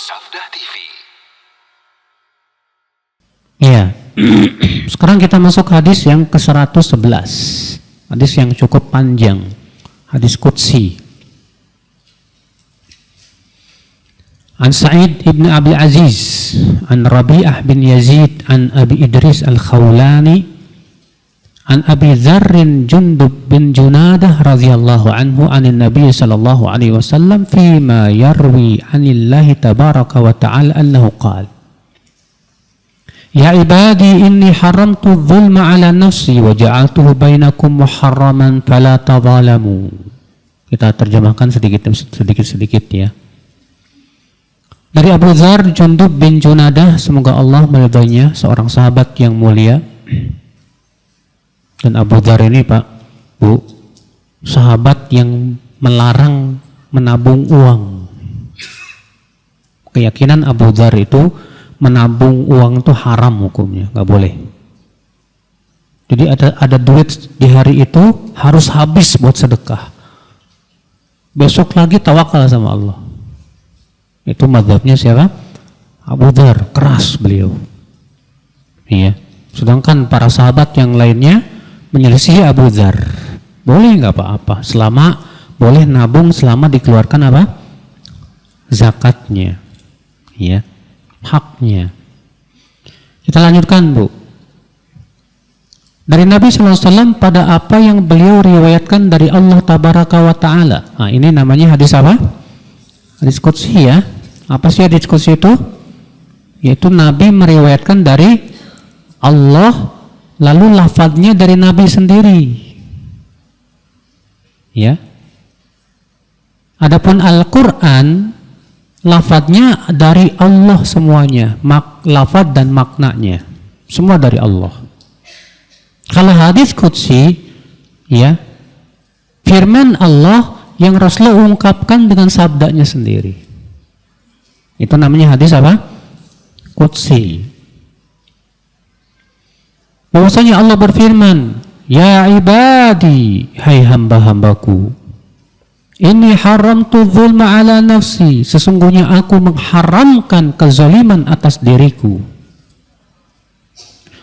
Sabda TV. Ya, sekarang kita masuk hadis yang ke-111. Hadis yang cukup panjang. Hadis Qudsi. An Sa'id ibn Abi Aziz, an Rabi'ah bin Yazid, an Abi Idris al-Khawlani, an Abi Dzarrin Jundub bin Junadah radhiyallahu anhu anin Nabi sallallahu alaihi wasallam fima yarwi anillahi tabaraka wa ta'ala annahu qala Ya ibadi inni haramtu dzulma ala nafsi wa ja'altuhu bainakum muharraman fala tadzalamu. Kita terjemahkan sedikit ya. Dari Abu Dzar Jundub bin Junadah, semoga Allah meridhoinya, seorang sahabat yang mulia. Dan Abu Dzar ini Pak, Bu, sahabat yang melarang menabung uang. Keyakinan Abu Dzar itu menabung uang itu haram hukumnya, nggak boleh. Jadi ada duit di hari itu harus habis buat sedekah. Besok lagi tawakal sama Allah. Itu mazhabnya siapa? Abu Dzar, keras beliau. Iya. Sedangkan para sahabat yang lainnya menyelisihi Abu Dzar. Boleh nggak apa-apa, selama boleh nabung selama dikeluarkan apa? Zakatnya. Iya. Haknya. Kita lanjutkan, Bu. Dari Nabi SAW pada apa yang beliau riwayatkan dari Allah Tabaraka wa Ta'ala. Nah, ini namanya hadis apa? Hadis Qudsi ya. Apa sih hadis Qudsi itu? Yaitu Nabi meriwayatkan dari Allah, lalu lafadznya dari Nabi sendiri. Ya. Adapun Al-Quran, lafadznya dari Allah semuanya, lafadz dan maknanya semua dari Allah. Kalau hadis Qudsi, ya, firman Allah yang Rasulullah ungkapkan dengan sabdanya sendiri. Itu namanya hadis apa? Qudsi. Bahwasanya Allah berfirman, Ya ibadi, hai hamba-hambaku, Inni haramtu dzulma ala nafsi, sesungguhnya aku mengharamkan kezaliman atas diriku.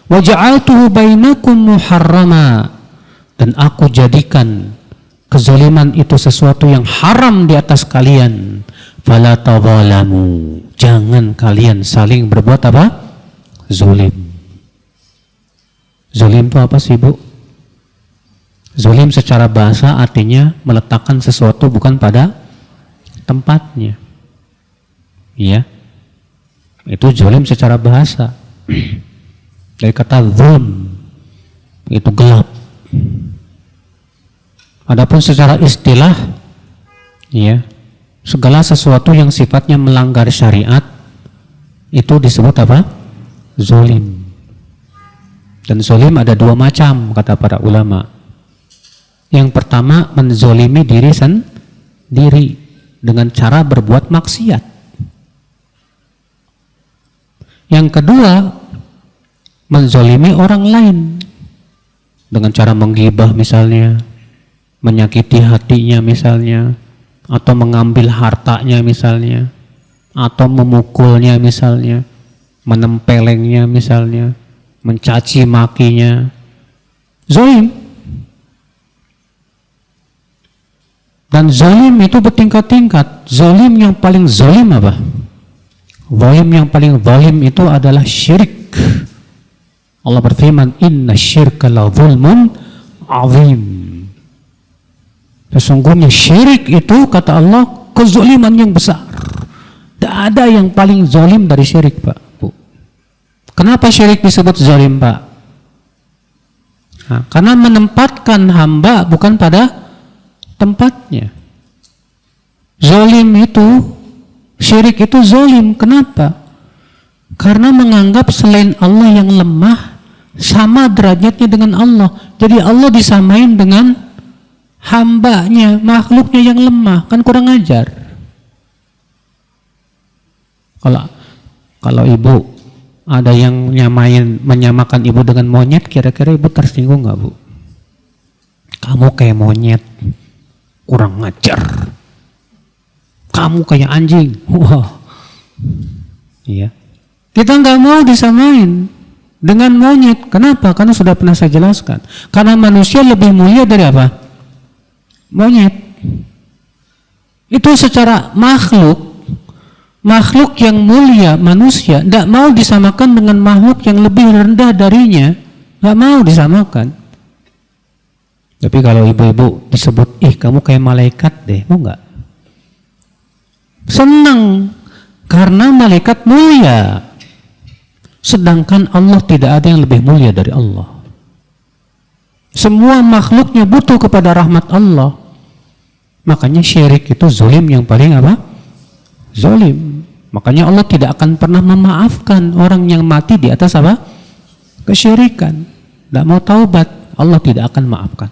Wa ja'altuhu bainakum muharrama, dan aku jadikan kezaliman itu sesuatu yang haram di atas kalian. Fala tadzalamu, jangan kalian saling berbuat apa? Zalim. Zalim itu apa sih, Bu? Zalim secara bahasa artinya meletakkan sesuatu bukan pada tempatnya. Iya. Itu zalim secara bahasa. Dari kata zulm, itu gelap. Adapun secara istilah, ya, segala sesuatu yang sifatnya melanggar syariat itu disebut apa? Zalim. Dan zalim ada dua macam kata para ulama. Yang pertama, menzolimi diri sendiri dengan cara berbuat maksiat. Yang kedua, menzolimi orang lain dengan cara menggibah misalnya, menyakiti hatinya misalnya, atau mengambil hartanya misalnya, atau memukulnya misalnya, menempelengnya misalnya, mencaci makinya. Zalim. Dan zalim itu bertingkat-tingkat. Zalim yang paling zalim apa? Zalim yang paling zalim itu adalah syirik. Allah berfirman, Inna syirka la zulmun azim. Sesungguhnya syirik itu, kata Allah, kezaliman yang besar. Tidak ada yang paling zalim dari syirik, Pak, Bu. Kenapa syirik disebut zalim, Pak? Nah, karena menempatkan hamba bukan pada tempatnya. Zalim itu, syirik itu zalim. Kenapa? Karena menganggap selain Allah yang lemah sama derajatnya dengan Allah. Jadi Allah disamain dengan hambanya, makhluknya yang lemah. Kan kurang ajar. Kalau ibu ada yang menyamakan ibu dengan monyet, kira-kira ibu tersinggung nggak, Bu? Kamu kayak monyet. Kurang ngajar. Kamu kayak anjing. Wah. Iya. Kita nggak mau disamain dengan monyet. Kenapa? Karena sudah pernah saya jelaskan. Karena manusia lebih mulia dari apa? Monyet. Itu secara makhluk yang mulia, manusia, tidak mau disamakan dengan makhluk yang lebih rendah darinya. Nggak mau disamakan. Tapi kalau ibu-ibu disebut, kamu kayak malaikat deh, mau nggak? Senang, karena malaikat mulia. Sedangkan Allah tidak ada yang lebih mulia dari Allah. Semua makhluknya butuh kepada rahmat Allah. Makanya syirik itu zalim yang paling apa? Zalim. Makanya Allah tidak akan pernah memaafkan orang yang mati di atas apa? Kesyirikan. Tidak mau taubat, Allah tidak akan maafkan.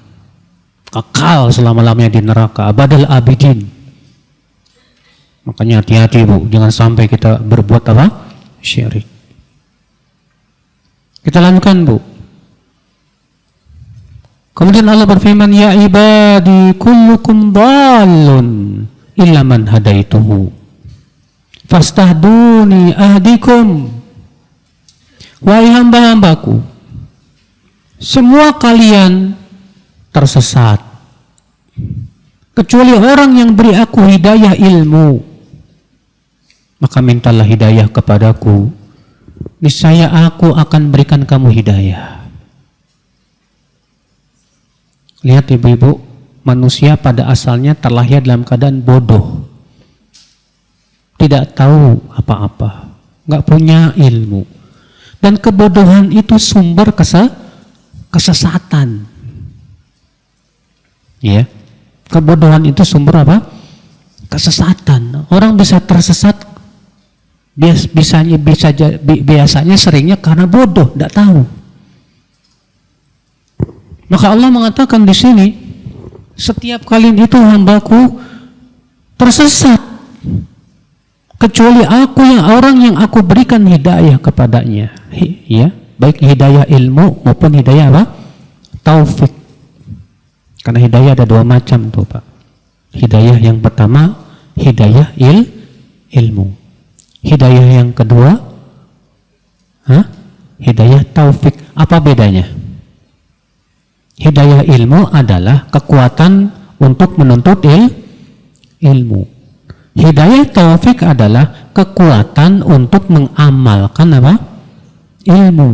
Kekal selama-lamanya di neraka, abadal abidin. Makanya hati-hati Bu, jangan sampai kita berbuat apa? Syirik. Kita lanjutkan Bu. Kemudian Allah berfirman, ya ibadi kullukum dhalun illa man hadaituhu fastahduni ahdikum. Wahai hamba-hambaku, semua kalian tersesat kecuali orang yang beri aku hidayah ilmu, maka mintalah hidayah kepadaku, niscaya aku akan berikan kamu hidayah. Lihat ibu-ibu, manusia pada asalnya terlahir dalam keadaan bodoh, tidak tahu apa-apa, nggak punya ilmu, dan kebodohan itu sumber kesesatan. Ya, kebodohan itu sumber apa? Kesesatan. Orang bisa tersesat biasanya seringnya karena bodoh, tidak tahu. Maka Allah mengatakan di sini, setiap kalian itu hambaku tersesat kecuali aku orang yang aku berikan hidayah kepadanya. Ya, baik hidayah ilmu maupun hidayah apa? Taufik. Karena hidayah ada dua macam tuh Pak. Hidayah yang pertama hidayah ilmu. Hidayah yang kedua hidayah taufik. Apa bedanya? Hidayah ilmu adalah kekuatan untuk menuntut ilmu. Hidayah taufik adalah kekuatan untuk mengamalkan apa? Ilmu.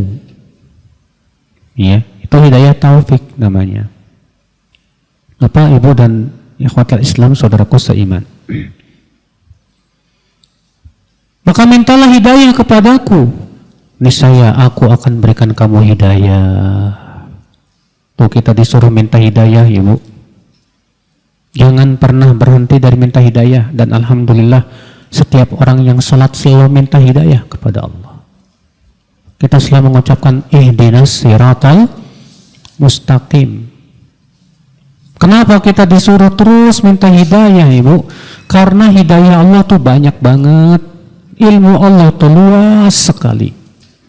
Ya, itu hidayah taufik namanya. Bapak, Ibu dan ikhwatul Islam, saudaraku seiman. Maka mintalah hidayah kepadaku, niscaya aku akan berikan kamu hidayah. Tuh kita disuruh minta hidayah, Ibu. Jangan pernah berhenti dari minta hidayah. Dan alhamdulillah setiap orang yang salat selalu minta hidayah kepada Allah. Kita selalu mengucapkan ihdinas siratal mustaqim. Kenapa kita disuruh terus minta hidayah, Ibu? Karena hidayah Allah tuh banyak banget. Ilmu Allah tuh luas sekali.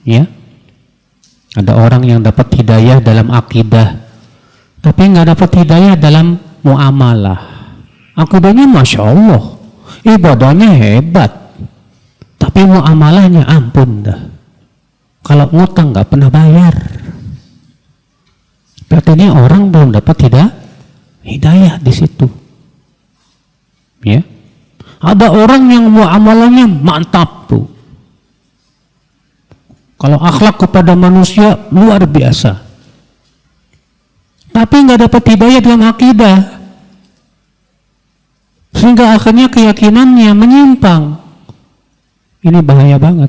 Ya. Ada orang yang dapat hidayah dalam akidah, tapi nggak dapat hidayah dalam muamalah. Akidahnya Masya Allah, ibadahnya hebat, tapi muamalahnya ampun dah. Kalau ngutang nggak pernah bayar. Berarti ini orang belum dapat hidayah di situ. Ya. Ada orang yang muamalahnya mantap tuh. Kalau akhlak kepada manusia luar biasa, tapi nggak dapat hidayah dalam akidah, sehingga akhirnya keyakinannya menyimpang. Ini bahaya banget.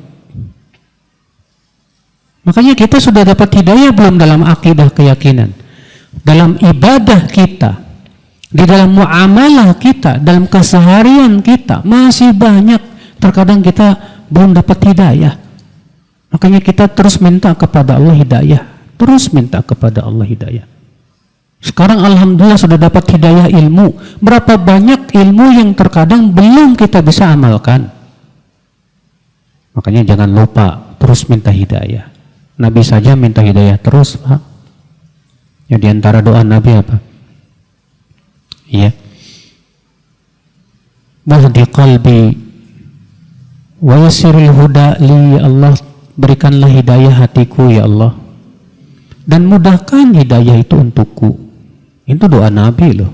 Makanya kita sudah dapat hidayah belum dalam akidah keyakinan, dalam ibadah kita, di dalam muamalah kita, dalam keseharian kita masih banyak. Terkadang kita belum dapat hidayah. Makanya kita terus minta kepada Allah hidayah. Terus minta kepada Allah hidayah. Sekarang alhamdulillah sudah dapat hidayah ilmu. Berapa banyak ilmu yang terkadang belum kita bisa amalkan. Makanya jangan lupa terus minta hidayah. Nabi saja minta hidayah terus, Pak. Ya, di antara doa Nabi apa? Iya. Wahdi qalbi Wa yassiril huda li, ya Allah, berikanlah hidayah hatiku ya Allah, dan mudahkan hidayah itu untukku. Itu doa Nabi loh.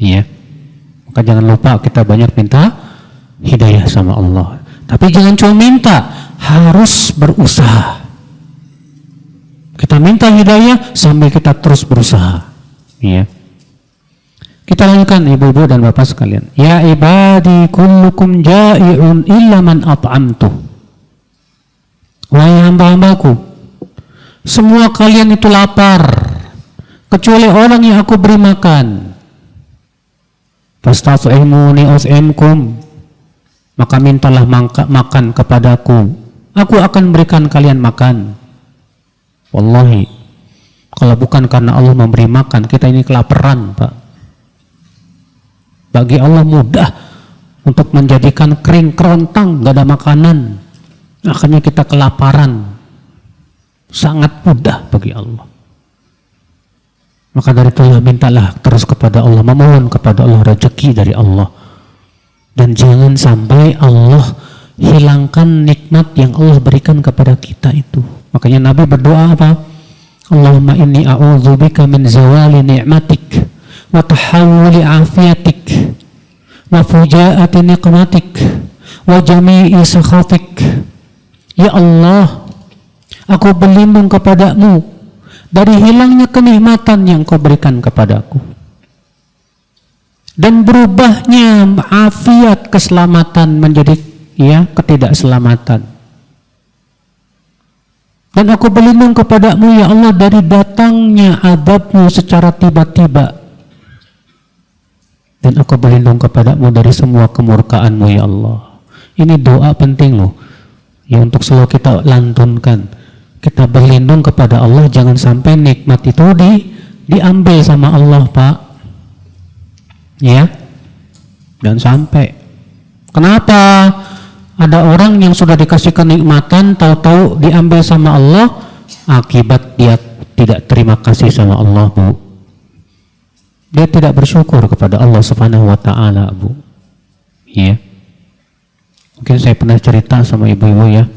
Iya. Maka jangan lupa kita banyak minta hidayah sama Allah. Tapi jangan cuma minta, harus berusaha. Kita minta hidayah sambil kita terus berusaha. Iya. Kita lanjutkan ibu-ibu dan bapak sekalian. Ya ibadi kullukum ja'i'un illa man at'amtu. Wahai hamba-hambaku, semua kalian itu lapar kecuali orang yang aku beri makan. Fastat'imuni ut'imkum. Maka mintalah makan kepadaku, aku akan berikan kalian makan. Wallahi, kalau bukan karena Allah memberi makan, kita ini kelaparan, Pak. Bagi Allah mudah untuk menjadikan kering kerontang, gak ada makanan, akhirnya kita kelaparan. Sangat mudah bagi Allah. Maka dari itulah mintalah terus kepada Allah, memohon kepada Allah rezeki dari Allah. Dan jangan sampai Allah hilangkan nikmat yang Allah berikan kepada kita itu. Makanya Nabi berdoa apa? Allahumma inni a'udzubika min zawali ni'matik wa tahawuli afiatik wa fujaati niqmatik wa jami'i sakhatik. Ya Allah, aku berlindung kepadamu dari hilangnya kenikmatan yang kau berikan kepadaku dan berubahnya afiat keselamatan menjadi ketidakselamatan. Dan aku berlindung kepadamu ya Allah dari datangnya azabmu secara tiba-tiba. Dan aku berlindung kepadamu dari semua kemurkaanmu ya Allah. Ini doa penting loh, ya, untuk selalu kita lantunkan. Kita berlindung kepada Allah, jangan sampai nikmat itu diambil sama Allah, Pak. Ya, jangan sampai. Kenapa? Ada orang yang sudah dikasih kenikmatan, tahu-tahu diambil sama Allah, akibat dia tidak terima kasih sama Allah, Bu. Dia tidak bersyukur kepada Allah Subhanahu wa taala, Bu. Ya. Mungkin saya pernah cerita sama ibu-ibu ya.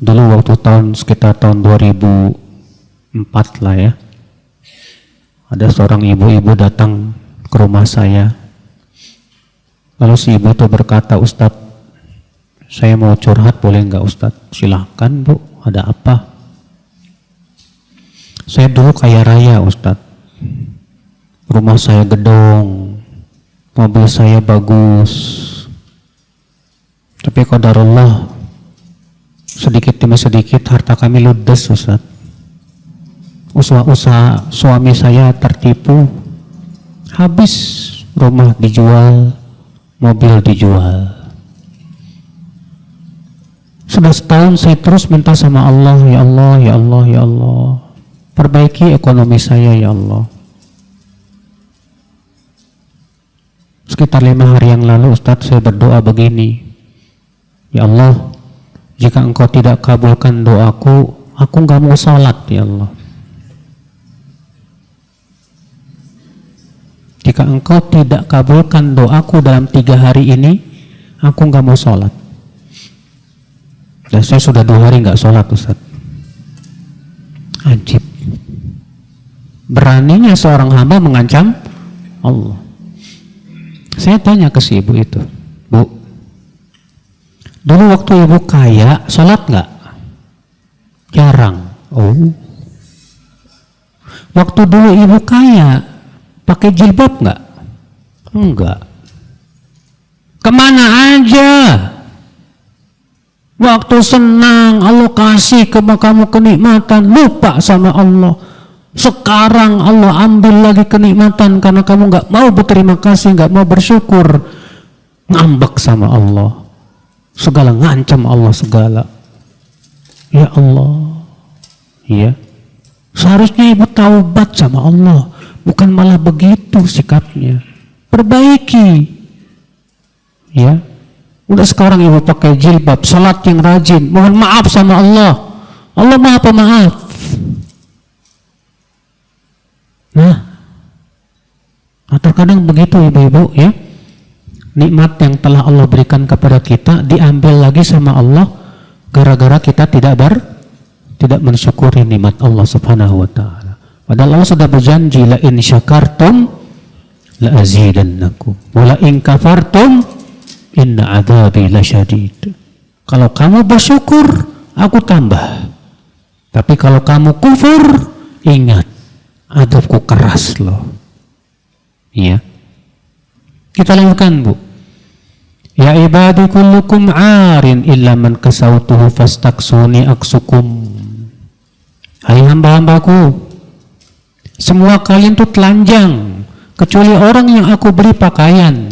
Dulu waktu sekitar tahun 2004 lah ya. Ada seorang ibu-ibu datang ke rumah saya. Lalu si ibu itu berkata, Ustadz, saya mau curhat, boleh nggak Ustadz? Silahkan Bu, ada apa? Saya dulu kaya raya Ustadz. Rumah saya gedong, mobil saya bagus. Tapi qadarullah, sedikit demi sedikit harta kami ludes Ustadz. Usaha-usaha suami saya tertipu, habis rumah dijual, mobil dijual. Sudah setahun saya terus minta sama Allah, ya Allah, ya Allah, ya Allah, perbaiki ekonomi saya ya Allah. Sekitar 5 hari yang lalu Ustadz saya berdoa begini, ya Allah, jika engkau tidak kabulkan doaku, aku gak mau sholat ya Allah. Jika engkau tidak kabulkan doaku dalam 3 hari ini, aku gak mau sholat. Dan saya sudah 2 hari gak sholat Ustaz. Ajib. Beraninya seorang hamba mengancam Allah. Saya tanya ke si ibu itu, Bu, dulu waktu ibu kaya, sholat gak? Jarang. Oh. Waktu dulu ibu kaya, pakai jilbab nggak? Enggak. Kemana aja? Waktu senang Allah kasih ke kamu kenikmatan, lupa sama Allah. Sekarang Allah ambil lagi kenikmatan karena kamu nggak mau berterima kasih, nggak mau bersyukur, ngambek sama Allah. Segala ngancam Allah segala. Ya Allah, ya. Seharusnya ibu taubat sama Allah. Bukan malah begitu sikapnya. Perbaiki. Ya. Udah sekarang ibu pakai jilbab, salat yang rajin, mohon maaf sama Allah. Allah Maha Pemaaf. Nah, terkadang begitu ibu-ibu ya. nikmat yang telah Allah berikan kepada kita diambil lagi sama Allah gara-gara kita tidak mensyukuri nikmat Allah Subhanahu wa taala. Padahal Allah sudah berjanji, la in syakartum la azidannakum wa la in kafartum inna adzabi lasyadid. Kalau kamu bersyukur, aku tambah. Tapi kalau kamu kufur, ingat, adabku keras loh. Iya. Kita lanjutkan, Bu. Ya ibadi kullukum arin illa man kasautuhu fastaksuni aksukum. Hai hamba-hambaku, semua kalian tuh telanjang kecuali orang yang aku beri pakaian.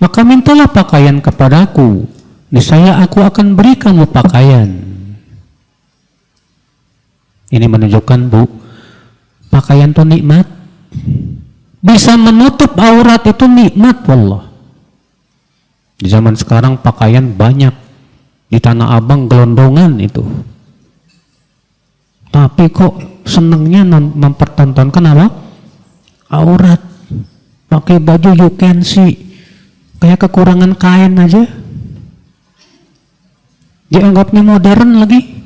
Maka mintalah pakaian kepadaku, niscaya aku akan beri kamu pakaian. Ini menunjukkan, Bu, pakaian itu nikmat. Bisa menutup aurat itu nikmat, wallah. Di zaman sekarang pakaian banyak, di Tanah Abang gelondongan itu. Tapi kok senengnya mempertontonkan apa? Aurat. Pakai baju you can see, kayak kekurangan kain aja. Dianggapnya modern lagi.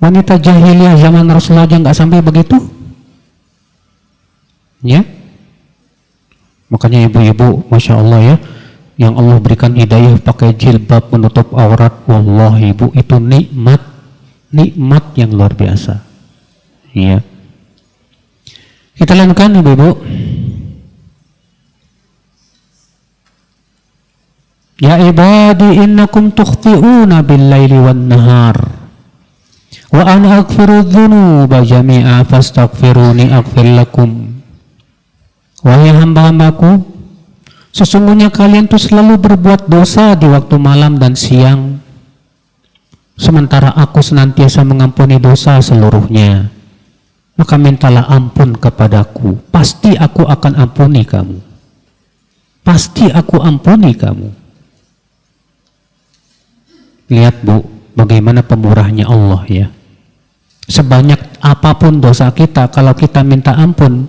Wanita jahiliyah zaman Rasulullah aja nggak sampai begitu. Ya. Makanya ibu-ibu, masya Allah ya, yang Allah berikan hidayah pakai jilbab menutup aurat, wallahi ibu, itu nikmat yang luar biasa. Ya. Kita lanjutkan ibu-ibu. Ya ibadi innakum tukhti'una bil-laili wan-nahar wa ana aghfiru dzunuba jami'a fastaghfiruni aghfir lakum. Wahai hamba-hambaku, sesungguhnya kalian tuh selalu berbuat dosa di waktu malam dan siang, sementara aku senantiasa mengampuni dosa seluruhnya. Maka mintalah ampun kepadaku, pasti aku akan ampuni kamu. Pasti aku ampuni kamu. Lihat, Bu, bagaimana pemurahnya Allah ya. Sebanyak apapun dosa kita, kalau kita minta ampun,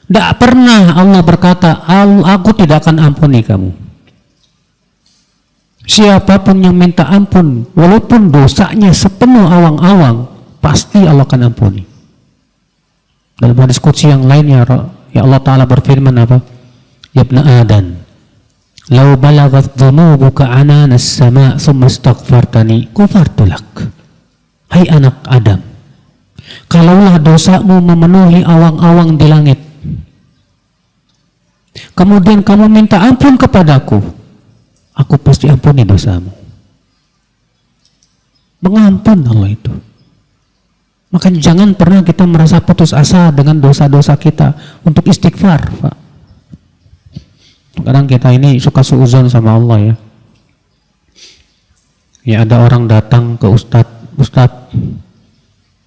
tidak pernah Allah berkata, aku tidak akan ampuni kamu. Siapapun yang minta ampun, walaupun dosanya sepenuh awang-awang, pasti Allah akan ampuni. Dalam hadis qudsi yang lainnya, ya Allah Ta'ala berfirman apa? Ya ibna Adam, lau balagat dhunubuka ananas sama thumma astaghfartani ghafartu lak. Hai anak Adam, kalaulah dosamu memenuhi awang-awang di langit, kemudian kamu minta ampun kepadaku, aku pasti ampuni dosamu. Mengampun Allah itu. Makanya jangan pernah kita merasa putus asa dengan dosa-dosa kita, untuk istighfar, Pak. Kadang kita ini suka suuzon sama Allah ya. Ya ada orang datang ke Ustadz,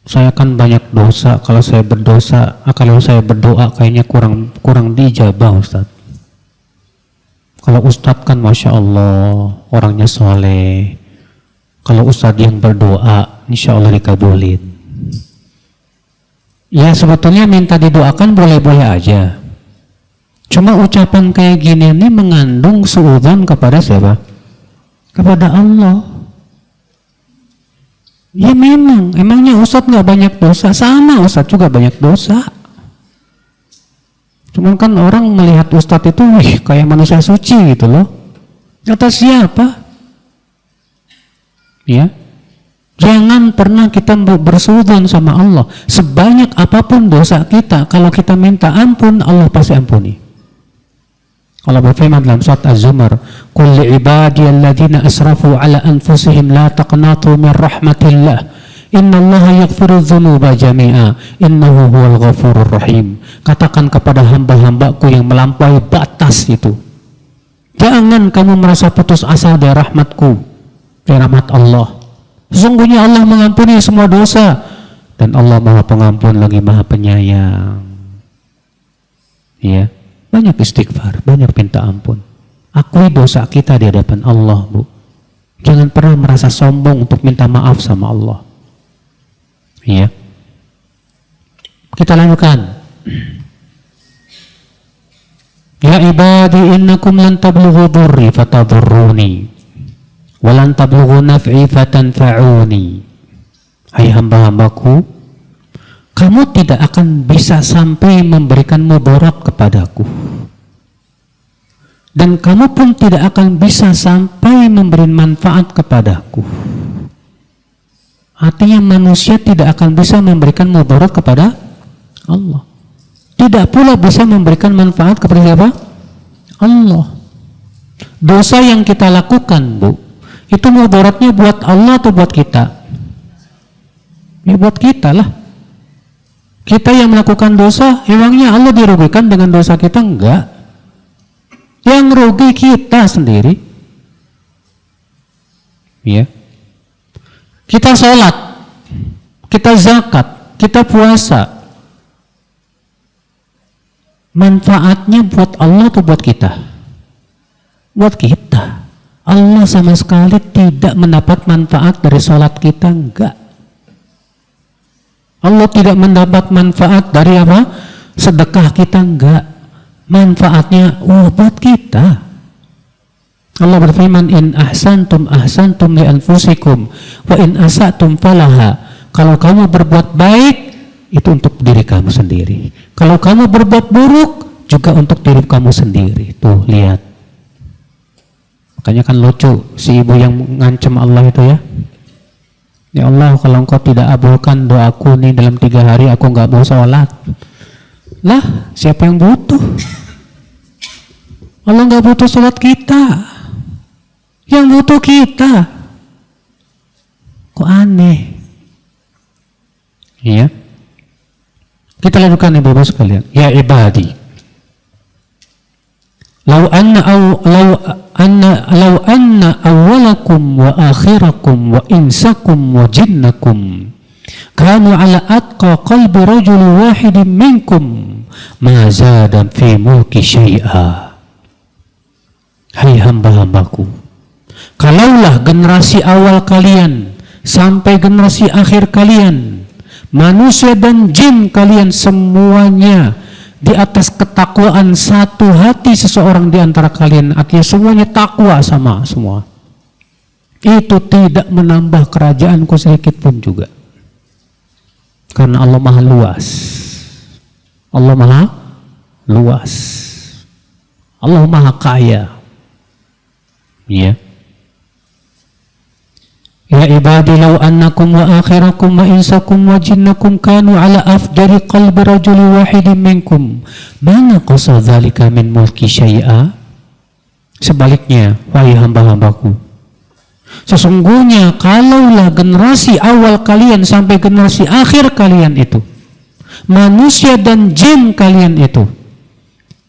saya kan banyak dosa, kalau saya berdoa kayaknya kurang dijabah Ustadz. Kalau Ustadz kan Masya Allah orangnya soleh, kalau Ustadz yang berdoa insya Allah dikabulin. Ya sebetulnya minta didoakan boleh-boleh aja, cuma ucapan kayak gini ini mengandung suudzon kepada siapa? Kepada Allah. Ya memang, emangnya Ustadz nggak banyak dosa? Sama, Ustadz juga banyak dosa. Cuman kan orang melihat Ustadz itu kayak manusia suci gitu loh. Kata siapa? Ya, jangan pernah kita bersuudzon sama Allah. Sebanyak apapun dosa kita, kalau kita minta ampun, Allah pasti ampuni. Allah berfirman dalam surat Az-Zumar, "Qul li ibadiyalladzina asrafu ala anfusihim la taqnatu min rahmatillah. Innallaha yaghfiru dzunuba jami'a. Innahu huwal ghafurur rahim." Katakan kepada hamba-hambaku yang melampaui batas itu, jangan kamu merasa putus asa dari rahmatku, dari rahmat Allah. Sesungguhnya Allah mengampuni semua dosa, dan Allah Maha Pengampun lagi Maha Penyayang. Ya. Banyak istighfar, banyak minta ampun. Akui dosa kita di hadapan Allah, Bu. Jangan pernah merasa sombong untuk minta maaf sama Allah. Iya. Kita lanjutkan. Ya ibadi innakum lan tablughu dhurri fatadurruni wa lan tablughu naf'i fatanfa'uni. Hai hamba-hambaku, kamu tidak akan bisa sampai memberikan mudarat kepadaku, dan kamu pun tidak akan bisa sampai memberi manfaat kepadaku. Artinya manusia tidak akan bisa memberikan mudarat kepada Allah, tidak pula bisa memberikan manfaat kepada siapa? Allah. Dosa yang kita lakukan, Bu, itu mudaratnya buat Allah atau buat kita? Ya buat kita lah. Kita yang melakukan dosa, emangnya Allah dirugikan dengan dosa kita? Enggak. Yang rugi kita sendiri. Ya. Kita sholat, kita zakat, kita puasa, manfaatnya buat Allah atau buat kita? Buat kita. Allah sama sekali tidak mendapat manfaat dari sholat kita, enggak. Allah tidak mendapat manfaat dari apa? Sedekah kita, enggak. Manfaatnya buat kita. Allah berfirman, in ahsantum ahsantum li anfusikum wa in asatum falaha. Kalau kamu berbuat baik, itu untuk diri kamu sendiri. Kalau kamu berbuat buruk, juga untuk diri kamu sendiri. Tuh, lihat. Makanya kan lucu si ibu yang ngancam Allah itu ya. Ya Allah, kalau engkau tidak abulkan doaku nih dalam 3 hari, aku nggak mau sholat. Lah, siapa yang butuh? Allah nggak butuh sholat kita. Yang butuh kita. Kok aneh? Iya. Kita lanjutkan ibu-ibu sekalian. Ya ibadi, Lau anna awwalakum wa akhirakum wa insakum wa jinnakum kanu ala atqa qalbi rajuli wahidin minkum ma zada fi mulki syai'a. Hai hamba-hambaku, kalaulah generasi awal kalian sampai generasi akhir kalian, manusia dan jin kalian semuanya di atas ketakwaan satu hati seseorang di antara kalian, artinya semuanya takwa sama semua, itu tidak menambah kerajaanku sedikit pun juga, karena Allah maha luas. Allah maha luas, Allah maha kaya. Ya. Ya ibadi law annakum wa akhirakum wa insakum wa jinnakum kanu ala afjari qalbi rajuli wahidin minkum ma naqasa dzalika min mulki syai'a. Sebaliknya, wahai hamba-hambaku, sesungguhnya kalaulah generasi awal kalian sampai generasi akhir kalian itu, manusia dan jin kalian itu,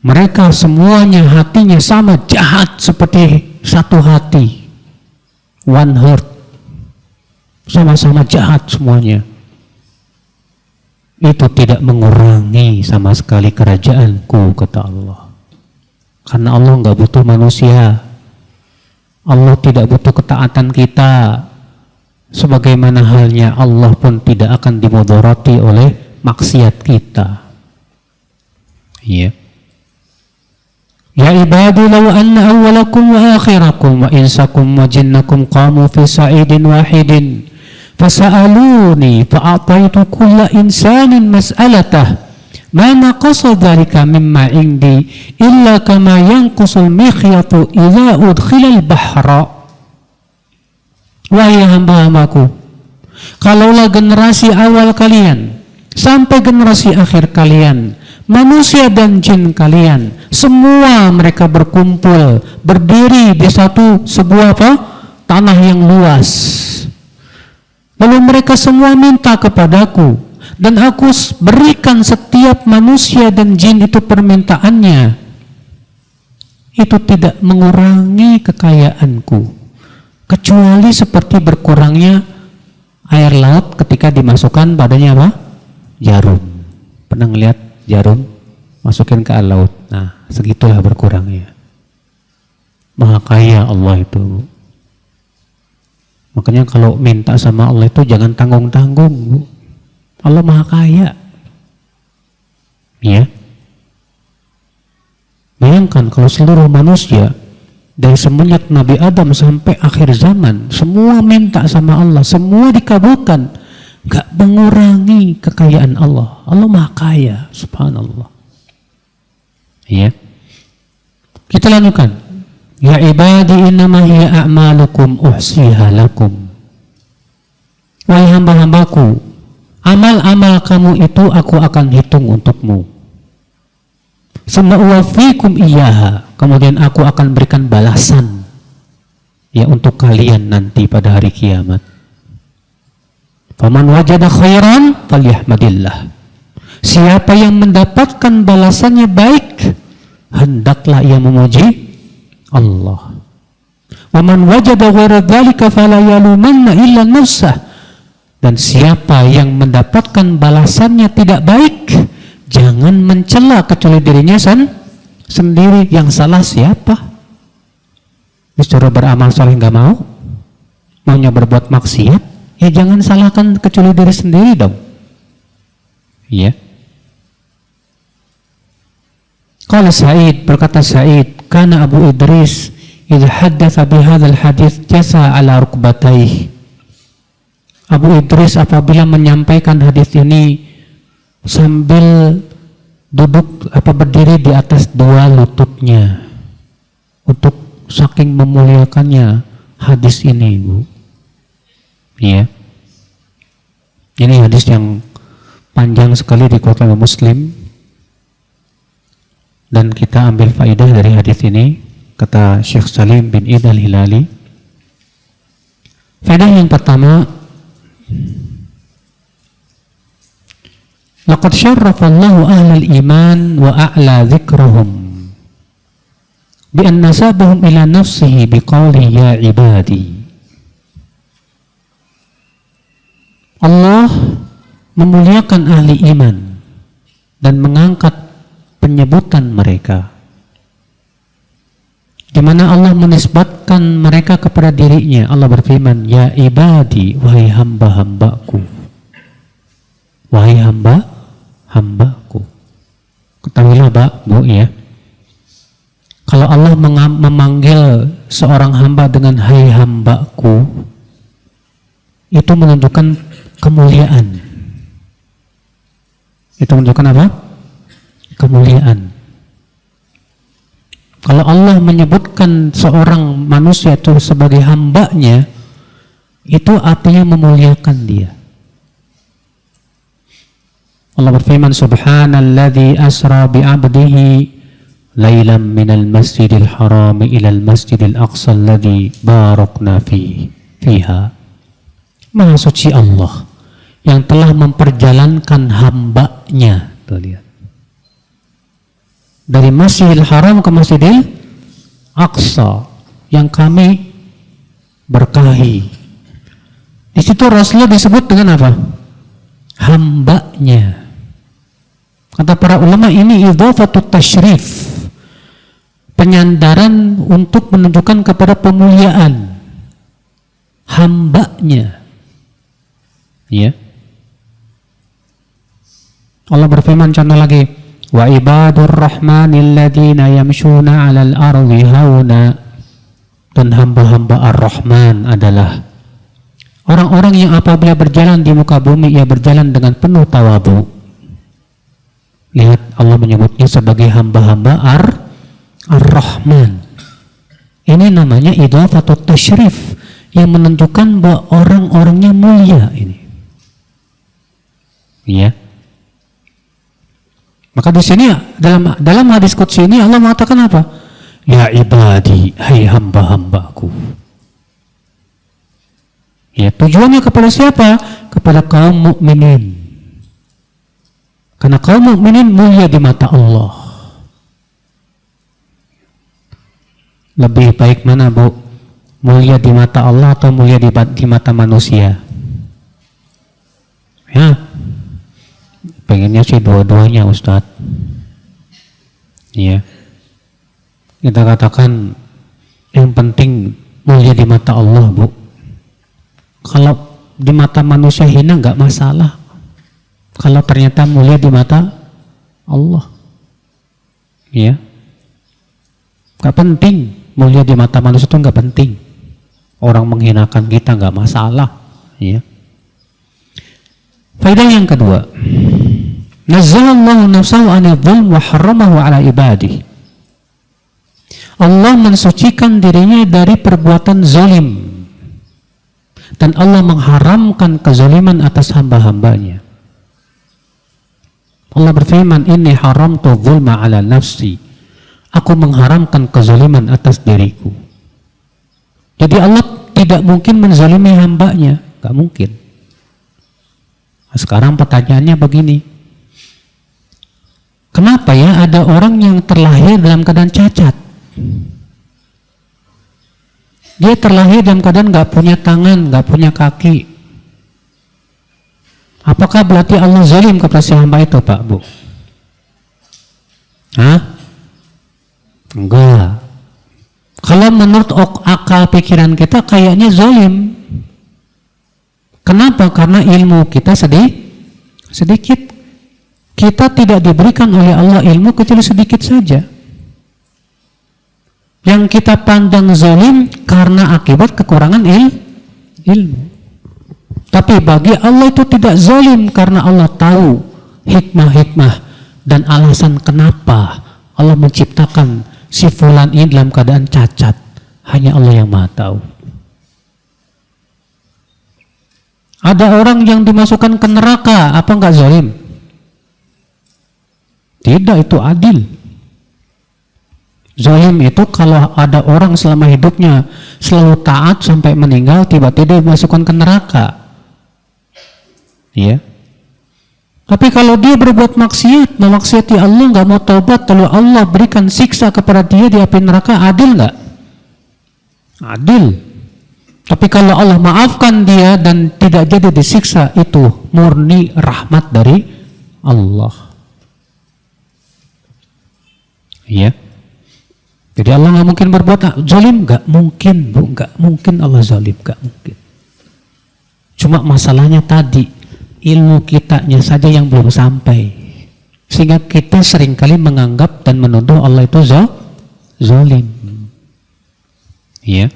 mereka semuanya hatinya sama jahat seperti satu hati, one heart, sama-sama jahat semuanya, itu tidak mengurangi sama sekali kerajaanku, kata Allah. Karena Allah nggak butuh manusia, Allah tidak butuh ketaatan kita, sebagaimana halnya Allah pun tidak akan dimudarati oleh maksiat kita. Iya. Ya ibadi law anna awwalakum wa akhirakum wa insakum wa jinnakum qamu fi sa'idin wahidin fasa'aluni fa'ataitu kulla insanin mas'alatah ma naqasa dhalika mimma indi illa kama yanqusul mikhyatu idza udkhila al-bahra. Wahai hamba-hambaku, kalaulah generasi awal kalian sampai generasi akhir kalian, manusia dan jin kalian, semua mereka berkumpul berdiri di sebuah tanah yang luas, lalu mereka semua minta kepadaku dan aku berikan setiap manusia dan jin itu permintaannya, itu tidak mengurangi kekayaanku kecuali seperti berkurangnya air laut ketika dimasukkan padanya jarum. Pernah ngeliat jarum masukin ke air laut? Nah, segitulah berkurangnya. Maha kaya Allah itu. Makanya kalau minta sama Allah itu jangan tanggung-tanggung, Bu. Allah maha kaya. Ya. Bayangkan kalau seluruh manusia dari semenjak Nabi Adam sampai akhir zaman semua minta sama Allah, semua dikabulkan, gak mengurangi kekayaan Allah. Allah Maha Kaya, subhanallah. Ya. Kita lanjutkan. Ya ibadi innama hiya a'malukum uhsiha lakum. Wahai hamba-hambaku, amal-amal kamu itu aku akan hitung untukmu. Summa uwaffikum iyyaha, kemudian aku akan berikan balasan ya untuk kalian nanti pada hari kiamat. Faman wajada khairan falyahmadillah. Siapa yang mendapatkan balasannya baik, hendaklah ia memuji Allah. Wa man wajada ghaira dzalika fala yalumanna illa nafsah. Dan siapa yang mendapatkan balasannya tidak baik, jangan mencela kecuali dirinya sendiri. Yang salah siapa? Disuruh beramal saleh nggak mau, maunya berbuat maksiat, ya jangan salahkan kecuali diri sendiri dong. Iya. Qala Sa'id, berkata Sa'id, kana Abu Idris idza haddatsa bi hadzal hadits jasa ala rukbatayhi. Abu Idris apabila menyampaikan hadis ini sambil duduk berdiri di atas dua lututnya untuk saking memuliakannya hadis ini, Bu. Iya. Ini hadis yang panjang sekali dikeluarkan oleh Muslim dan kita ambil faedah dari hadis ini, kata Syekh Salim bin Id al-Hilali. Faedah yang pertama, laqad syarrafa Allahu ahlal iman wa a'la dzikrahum bi an nasabahum ila nafsihi biqauli ya ibadi. Allah memuliakan ahli iman dan mengangkat penyebutan mereka, di mana Allah menisbatkan mereka kepada dirinya. Allah berfirman, ya ibadi, wahai hamba-hambaku, wahai hamba-hambaku. Ketahuilah Bu ya, kalau Allah memanggil seorang hamba dengan hai hambaku, itu menunjukkan kemuliaan. Itu menunjukkan apa? Kemuliaan. Kalau Allah menyebutkan seorang manusia itu sebagai hambanya, itu artinya memuliakan dia. Allah berfirman, subhanalladzi asra bi'abdihi lailan minal masjidil haram ilal masjidil aqsa alladzi barakna fiha. Maha suci Allah yang telah memperjalankan hambanya. Tuh lihat, dari Masjidil Haram ke Masjidil Aqsa yang kami berkahi. Di situ Rasulullah disebut dengan apa? Hambanya. Kata para ulama, ini idhafatut tasyrif, penyandaran untuk menunjukkan kepada pemuliaan. Hambanya. Ya. Allah berfirman contoh lagi, wa ibadur rahmanil ladzina yamshuna 'alal ardi hauna. Dan hamba-hamba Ar-Rahman adalah orang-orang yang apabila berjalan di muka bumi ia berjalan dengan penuh tawadhu. Lihat, Allah menyebutnya sebagai hamba-hamba Ar-Rahman. Ini namanya idhafatut tasyrif, yang menunjukkan bahwa orang-orangnya mulia ini. Iya. Maka di sini dalam hadis qudsi ini Allah mengatakan apa? Ya ibadi, hai hamba-hambaku. Ya, tujuannya kepada siapa? Kepada kaum mukminin. Karena kaum mukminin mulia di mata Allah. Lebih baik mana, Bu? Mulia di mata Allah atau mulia di mata manusia? Ya. Pengennya sih dua-duanya, Ustadz. Iya. Kita katakan yang penting mulia di mata Allah, Bu. Kalau di mata manusia hina nggak masalah. Kalau ternyata mulia di mata Allah, ya. Gak penting, mulia di mata manusia itu gak penting. Orang menghinakan kita gak masalah, ya. Faedah yang kedua, Nazzallallahu nafsahu anil dzulm wa harramahu ala ibadihi. Allah mensucikan dirinya dari perbuatan zalim dan Allah mengharamkan kezaliman atas hamba-hambanya. Allah berfirman, inni haramtu dzulma ala nafsi. Aku mengharamkan kezaliman atas diriku. Jadi Allah tidak mungkin menzalimi hambanya, gak mungkin. Nah, sekarang pertanyaannya begini, kenapa ya ada orang yang terlahir dalam keadaan cacat? Dia terlahir dalam keadaan gak punya tangan, gak punya kaki. Apakah berarti Allah zalim kepada si hamba itu, Pak, Bu? Hah? Enggak. Kalau menurut akal pikiran kita kayaknya zalim. Kenapa? Karena ilmu kita sedikit. Kita tidak diberikan oleh Allah ilmu kecuali sedikit saja. Yang kita pandang zalim karena akibat kekurangan ilmu. Tapi bagi Allah itu tidak zalim karena Allah tahu hikmah-hikmah dan alasan kenapa Allah menciptakan si fulan ini dalam keadaan cacat. Hanya Allah yang Maha tahu. Ada orang yang dimasukkan ke neraka, apa enggak zalim? Tidak, itu adil. Zalim itu kalau ada orang selama hidupnya selalu taat sampai meninggal, tiba-tiba dimasukkan ke neraka. Ya. Tapi kalau dia berbuat maksiat, memaksiati Allah, nggak mau taubat, lalu Allah berikan siksa kepada dia di api neraka, adil nggak? Adil. Tapi kalau Allah maafkan dia dan tidak jadi disiksa, itu murni rahmat dari Allah. Ya. Jadi Allah nggak mungkin berbuat zalim, nggak mungkin, Bu, nggak mungkin Allah zalim, nggak mungkin. Cuma masalahnya tadi ilmu kitanya saja yang belum sampai, sehingga kita seringkali menganggap dan menuduh Allah itu zalim. Ya.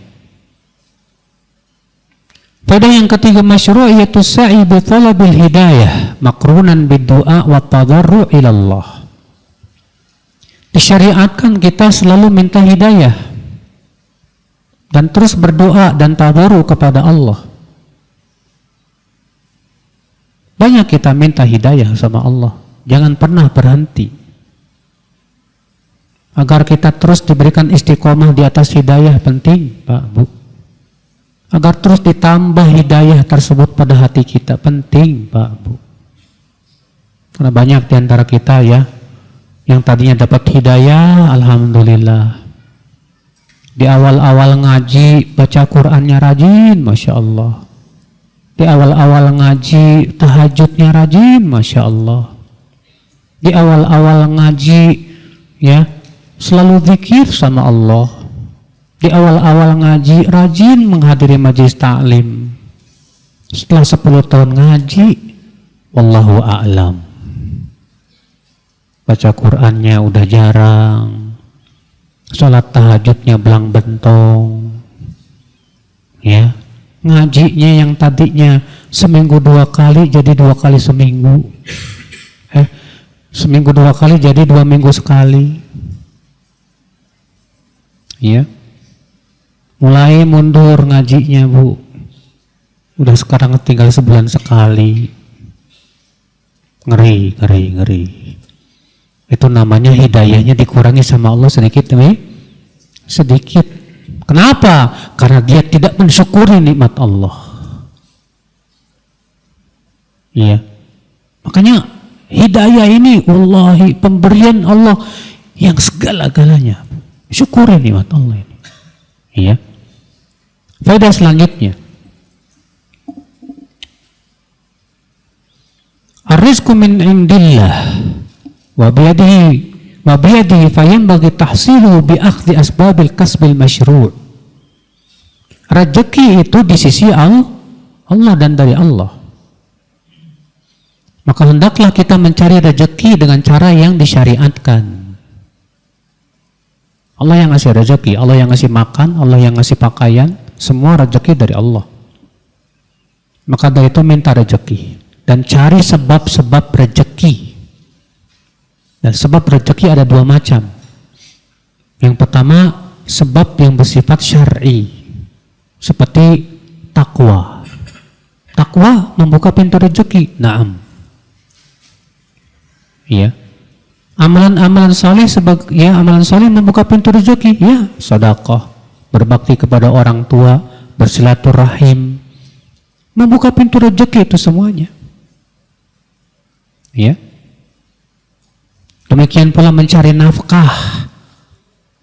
Pada yang ketiga, masyru'iyatu sa'i bi talabil hidayah makrunan bid du'a wa tadarru' ila Allah. Disyariatkan kita selalu minta hidayah dan terus berdoa dan tadarru kepada Allah. Banyak kita minta hidayah sama Allah. Jangan pernah berhenti. Agar kita terus diberikan istiqomah di atas hidayah penting, Pak, Bu. Agar terus ditambah hidayah tersebut pada hati kita penting, Pak, Bu. Karena banyak di antara kita ya yang tadinya dapat hidayah, alhamdulillah. Di awal-awal ngaji baca Qur'annya rajin, Masya Allah. Di awal-awal ngaji tahajudnya rajin, Masya Allah. Di awal-awal ngaji ya selalu zikir sama Allah. Di awal-awal ngaji rajin menghadiri majelis taklim. Setelah 10 tahun ngaji, wallahu a'lam, baca Qur'annya udah jarang, sholat tahajudnya belang bentong, ya. Ngajinya yang tadinya seminggu 2 kali jadi 2 kali seminggu, seminggu 2 kali jadi 2 minggu sekali, ya. Mulai mundur ngajinya, Bu. Udah sekarang tinggal sebulan sekali. Ngeri. Itu namanya hidayahnya dikurangi sama Allah sedikit demi sedikit. Kenapa? Karena dia tidak mensyukuri nikmat Allah. Iya. Makanya hidayah ini wallahi pemberian Allah yang segala-galanya. Syukuri nikmat Allah ini. Iya. Faedah selanjutnya, ar-rizqu min indillah wa biyadihi fayanbaghi tahsiluhu bi akhdhi asbabil kasbil masyru'. Rezeki itu di sisi Allah dan dari Allah. Maka hendaklah kita mencari rezeki dengan cara yang disyariatkan. Allah yang ngasih rezeki, Allah yang ngasih makan, Allah yang ngasih pakaian, semua rezeki dari Allah. Maka dari itu minta rezeki dan cari sebab-sebab rezeki. Dan sebab rezeki ada dua macam. Yang pertama, sebab yang bersifat syar'i, seperti takwa. Takwa membuka pintu rezeki. Naam. Ya. Amalan-amalan saleh amalan saleh membuka pintu rezeki. Ya, sedekah, berbakti kepada orang tua, bersilaturahim, membuka pintu rezeki itu semuanya. Ya. Demikian pula mencari nafkah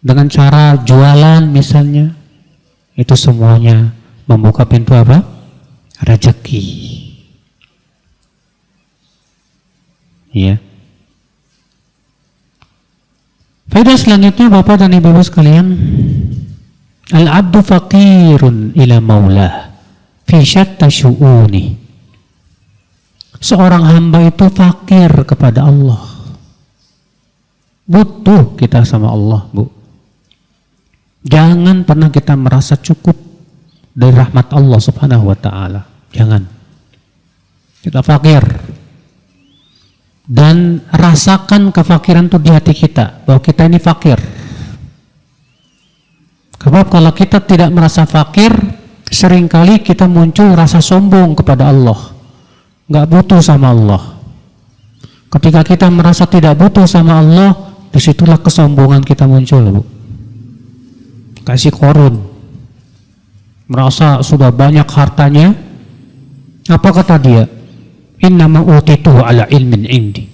dengan cara jualan misalnya, itu semuanya membuka pintu apa? Rezeki. Ya. Faedah selanjutnya Bapak dan Ibu sekalian, al-abdu faqirun ila maulah fi syatta syu'uni. Seorang hamba itu fakir kepada Allah. Butuh kita sama Allah, Bu. Jangan pernah kita merasa cukup dari rahmat Allah Subhanahu wa ta'ala. Jangan. Kita fakir. Dan rasakan kefakiran itu di hati kita, bahwa kita ini fakir. Sebab kalau kita tidak merasa fakir, seringkali kita muncul rasa sombong kepada Allah, nggak butuh sama Allah. Ketika kita merasa tidak butuh sama Allah, disitulah kesombongan kita muncul, Bu. Kasih korun, merasa sudah banyak hartanya. Apa kata dia? Innama utituhu ala ilmin indi.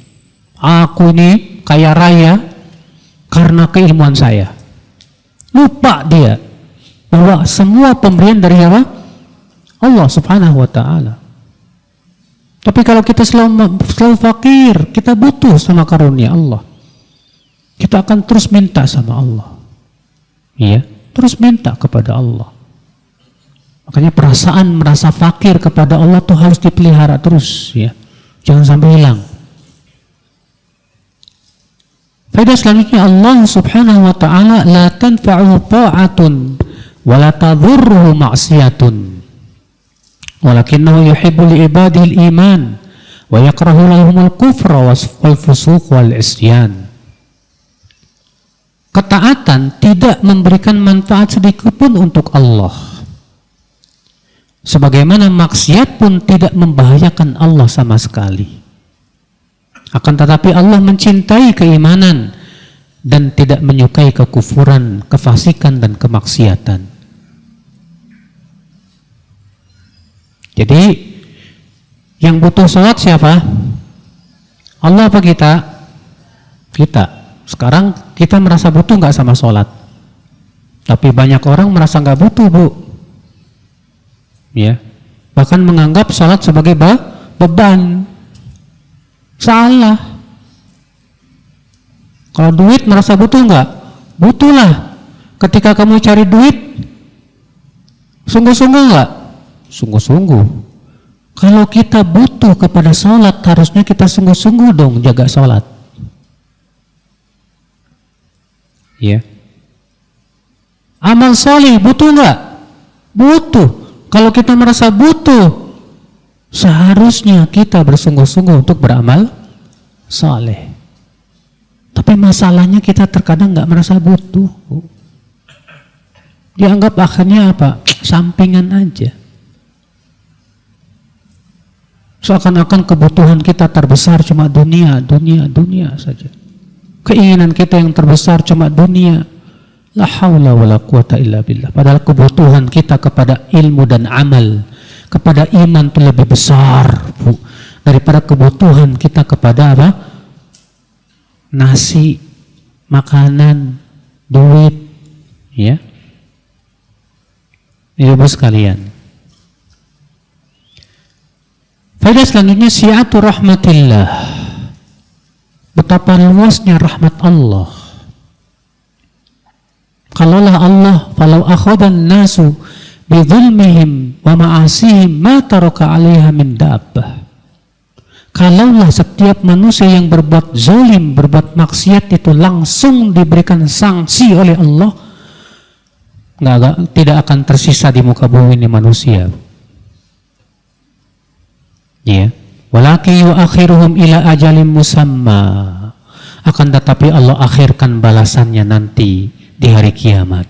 Aku ini kaya raya karena keilmuan saya. Lupa dia bahwa semua pemberian dari apa? Allah Subhanahu wa ta'ala. Tapi kalau kita selalu fakir, kita butuh sama karunia Allah, kita akan terus minta sama Allah. Iya, terus minta kepada Allah. Makanya perasaan merasa fakir kepada Allah tuh harus dipelihara terus, ya. Jangan sampai hilang. Faedah selanjutnya, Allah Subhanahu wa ta'ala la tanfa'u ta'atun wa la tadhurruhu ma'siyatun walakinnahu yuhibbu li ibadihi al-iman wa yakrahu lahumul kufra wal fusuq wal isyan. Ketaatan tidak memberikan manfaat sedikit pun untuk Allah. Sebagaimana maksiat pun tidak membahayakan Allah sama sekali. Akan tetapi Allah mencintai keimanan dan tidak menyukai kekufuran, kefasikan dan kemaksiatan. Jadi yang butuh sholat siapa? Allah apa kita? Kita. Sekarang kita merasa butuh nggak sama sholat? Tapi banyak orang merasa nggak butuh, Bu. Ya, bahkan menganggap sholat sebagai beban. Salah. Kalau duit merasa butuh nggak? Butuhlah. Ketika kamu cari duit, sungguh-sungguh nggak? Sungguh-sungguh. Kalau kita butuh kepada sholat, harusnya kita sungguh-sungguh dong jaga sholat. Ya. Amal soleh butuh nggak? Butuh. Kalau kita merasa butuh, seharusnya kita bersungguh-sungguh untuk beramal saleh. Tapi masalahnya kita terkadang nggak merasa butuh. Dianggap akhirnya apa? Sampingan aja. Seakan-akan kebutuhan kita terbesar cuma dunia saja. Keinginan kita yang terbesar cuma dunia. La haula wala quwata illa billah. Padahal kebutuhan kita kepada ilmu dan amal, kepada iman itu lebih besar, Bu, daripada kebutuhan kita kepada apa? Nasi, makanan, duit, ya. Ibu sekalian. Faedah selanjutnya, si'atu rahmatillah. Betapa luasnya rahmat Allah. Kalaulah Allah, falau akhadan nasu bi dzulmihim wa ma'asihim ma taraka 'alaiha min dabbah. Kalaulah setiap manusia yang berbuat zalim, berbuat maksiat itu langsung diberikan sanksi oleh Allah, tidak akan tersisa di muka bumi ini manusia. Ya. Walakin yuakhiruhum ila ajalin musamma. Akan tetapi Allah akhirkan balasannya nanti di hari kiamat.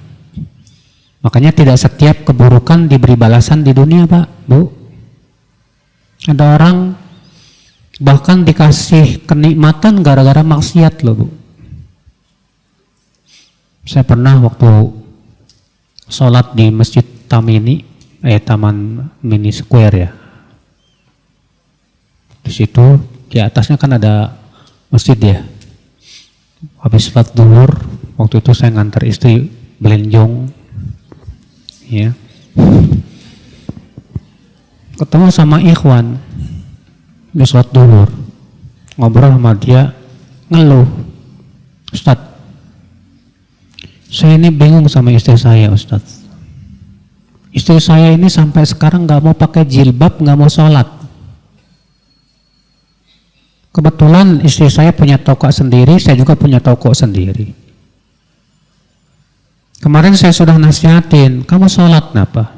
Makanya tidak setiap keburukan diberi balasan di dunia, Pak, Bu. Ada orang bahkan dikasih kenikmatan gara-gara maksiat loh, Bu. Saya pernah waktu sholat di Masjid Tamini, Taman Mini Square ya. Di situ di atasnya kan ada masjid ya. Habis sholat zuhur, waktu itu saya ngantar istri belenjong, ya. Ketemu sama ikhwan di sholat zuhur, ngobrol sama dia, ngeluh, Ustadz, saya ini bingung sama istri saya, Ustadz. Istri saya ini sampai sekarang nggak mau pakai jilbab, nggak mau sholat. Kebetulan istri saya punya toko sendiri, saya juga punya toko sendiri. Kemarin saya sudah nasihatin, kamu sholat kenapa?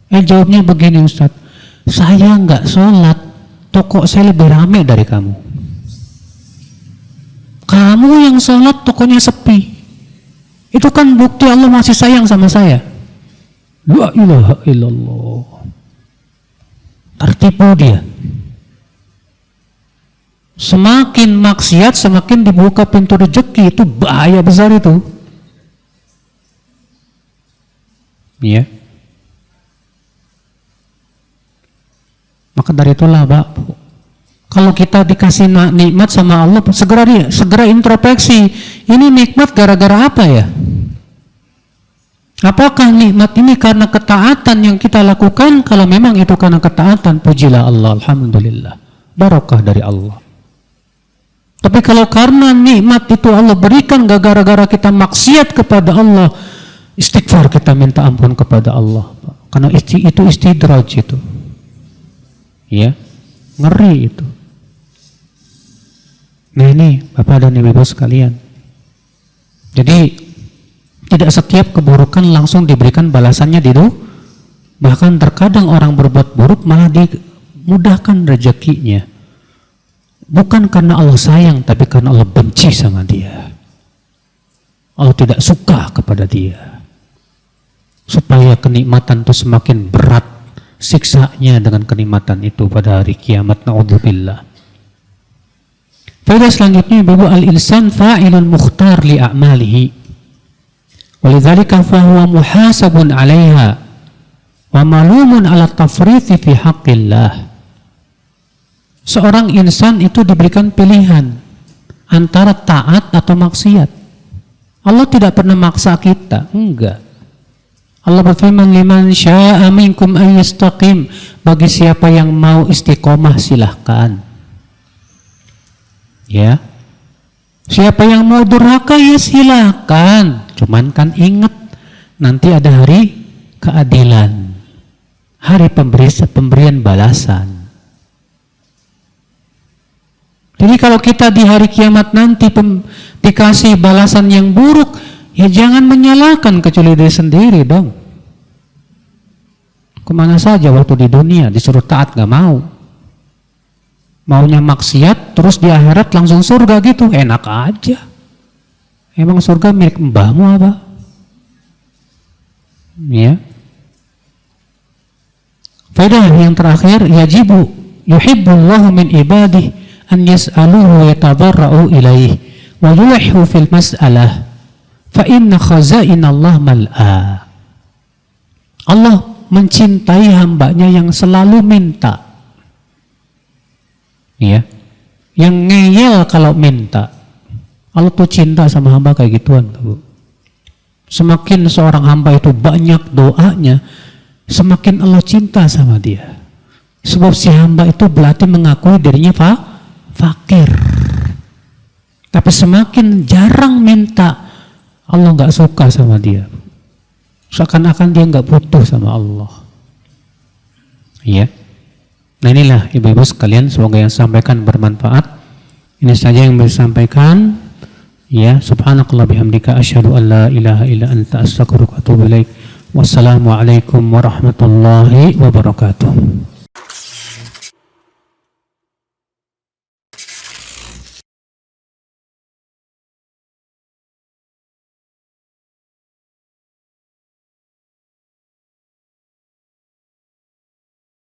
Jawabnya begini, Ustadz, saya nggak sholat, toko saya lebih rame dari kamu. Kamu yang sholat, tokonya sepi. Itu kan bukti Allah masih sayang sama saya. La ilaha illallah. Tertipu dia. Semakin maksiat, semakin dibuka pintu rezeki, itu bahaya besar itu. Ya. Maka dari itulah, Pak, kalau kita dikasih nikmat sama Allah, segera introspeksi. Ini nikmat gara-gara apa ya? Apakah nikmat ini karena ketaatan yang kita lakukan? Kalau memang itu karena ketaatan, pujilah Allah, alhamdulillah, barakah dari Allah. Tapi kalau karena nikmat itu Allah berikan gara-gara kita maksiat kepada Allah, istighfar, kita minta ampun kepada Allah, Pak. Karena itu istidraj itu. Ya, ngeri itu. Nah ini Bapak dan Ibu sekalian. Jadi tidak setiap keburukan langsung diberikan balasannya di dunia. Bahkan terkadang orang berbuat buruk malah dimudahkan rezekinya. Bukan karena Allah sayang, tapi karena Allah benci sama dia. Allah tidak suka kepada dia. Supaya kenikmatan itu semakin berat siksanya dengan kenikmatan itu pada hari kiamat. Na'udzubillah. Faedah selanjutnya, bahwa al-insan fa'ilun mukhtar li a'malihi. Walidzalika fahuwa muhasabun 'alaiha wa malumun 'ala tafrithi fi haqqillah. Seorang insan itu diberikan pilihan antara taat atau maksiat. Allah tidak pernah maksa kita, enggak. Allah berfirman, liman syaa minkum ay yastaqim, bagi siapa yang mau istiqomah silahkan. Ya. Siapa yang mau durhaka ya silahkan. Cuman kan ingat, nanti ada hari keadilan, hari pemberian balasan. Jadi kalau kita di hari kiamat nanti dikasih balasan yang buruk, ya jangan menyalahkan kecuali diri sendiri dong. Kemana saja waktu di dunia disuruh taat gak mau. Maunya maksiat terus di akhirat langsung surga gitu, enak aja. Emang surga milik mbahmu apa? Ya. Faedah yang terakhir, yajibu yuhibbullahu min ibadihi an yas'aluhu wa yatabarra'u ilaih wa yulihu fil mas'alah fa inna khazain Allah mal'a. Allah mencintai hambanya yang selalu minta, ya, yang ngeyel kalau minta. Allah tuh cinta sama hamba kayak gituan, Bu. Semakin seorang hamba itu banyak doanya, semakin Allah cinta sama dia. Sebab si hamba itu berarti mengakui dirinya fakir. Tapi semakin jarang minta, Allah nggak suka sama dia. Seakan-akan dia nggak butuh sama Allah. Ya. Nah inilah ibu-ibu sekalian, semoga yang sampaikan bermanfaat. Ini saja yang bisa sampaikan. Ya, subhanakallah bihamdika asyhadu an la ilaha illa anta astaghfiruka wa atubu ilaik. Wassalamualaikum warahmatullahi wabarakatuh.